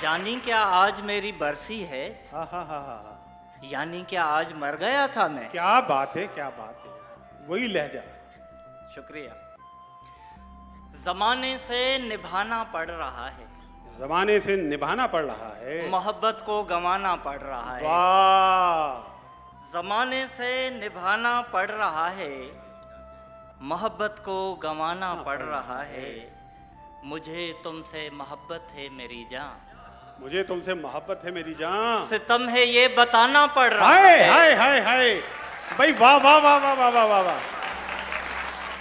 जानी क्या आज मेरी बरसी है, हाँ हाँ हाँ हाँ हाँ। यानी क्या आज मर गया था मैं। क्या बात है, क्या बात है, वही लहजा। शुक्रिया। जमाने से निभाना पड़ रहा है, जमाने से निभाना पड़ रहा है, मोहब्बत को गंवाना पड़ रहा है। वाह। जमाने से निभाना पड़ रहा है, मोहब्बत को गंवाना पड़ रहा है। मुझे तुमसे मोहब्बत है मेरी जान, मुझे तुमसे मोहब्बत है मेरी जान। सितम है ये बताना पड़ रहा हाय है। हाय हाय हाय, भाई वाह वाह वाह वाह वाह वाह वाह वाह।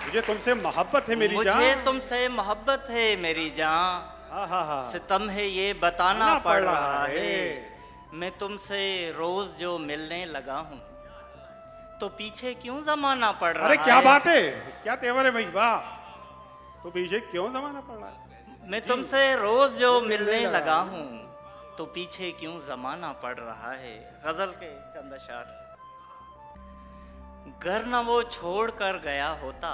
मुझे तुमसे मोहब्बत है मेरी जान, मुझे तुमसे मोहब्बत है मेरी जान, हाँ हाँ हाँ, सितम है ये बताना पड़ रहा है। है। मैं तुमसे रोज जो मिलने लगा हूँ, तो पीछे क्यों जमाना पड़ रहा है। अरे क्या बात है, क्या तेवर है भाई, वाह। तो पीछे क्यों जमाना पड़ रहा है। मैं तुमसे रोज जो मिलने लगा हूँ, तो पीछे क्यों जमाना पड़ रहा है। गजल के चंद अशार। घर न वो छोड़ कर गया होता,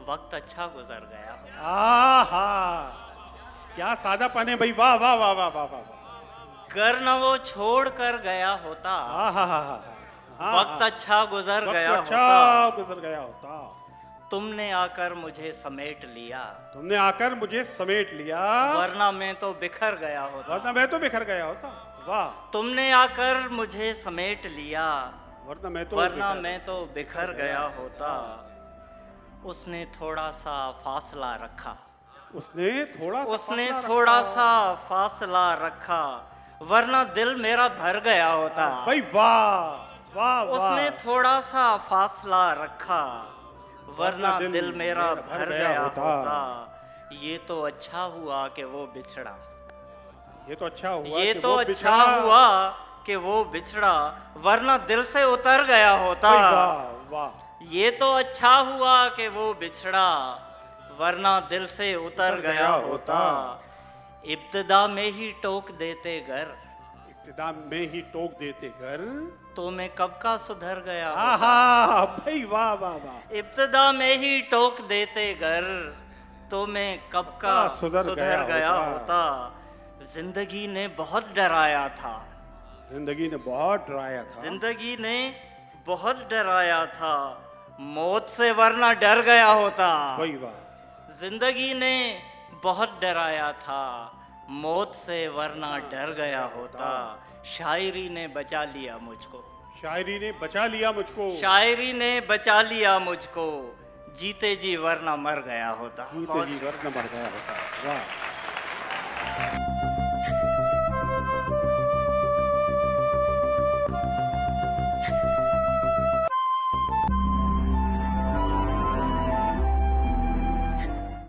वक्त अच्छा गुजर गया होता। आहा, क्या सादापन है भाई, वाह वाह वाह वाह वाह वाह। घर न वो छोड़ कर गया होता, आहा हा हा, वक्त अच्छा गुजर वक्त गया अच्छा होता। गुजर गया होता। तुमने आकर मुझे समेट लिया, तुमने आकर मुझे समेट लिया, वरना मैं तो बिखर गया होता। वरना मैं तो बिखर गया होता। वाह। तुमने आकर मुझे समेट लिया, वरना मैं तो बिखर गया होता। उसने थोड़ा सा फासला रखा, उसने थोड़ा सा फासला रखा, वरना दिल मेरा भर गया होता। भाई वाह वाह वाह। उसने थोड़ा सा फासला रखा, वरना दिल मेरा भर गया होता। ये तो अच्छा हुआ कि वो बिछड़ा, ये तो अच्छा हुआ, ये कि तो वो अच्छा बिछड़ा। हुआ कि वो बिछड़ा, वरना दिल से उतर गया होता। भाई वाह वाह। ये तो अच्छा हुआ कि वो बिछड़ा, वरना दिल से उतर गया होता। इब्तिदा में ही टोक देते घर, इब्तिदा में ही टोक देते घर, तो मैं कब का सुधर गया होता। आहा, भाई वाह वाह वाह। इब्तिदा में ही टोक देते घर, तो मैं कब का सुधर गया होता। जिंदगी ने बहुत डराया था, जिंदगी ने बहुत डराया था, जिंदगी ने बहुत डराया था, मौत से वरना डर गया होता। भाई वाह। जिंदगी ने बहुत डराया था, मौत से वरना डर गया होता। शायरी ने बचा लिया मुझको, शायरी ने बचा लिया मुझको, शायरी ने बचा लिया मुझको, जीते जी वरना मर गया होता। जीते जी वरना मर गया होता। वाह।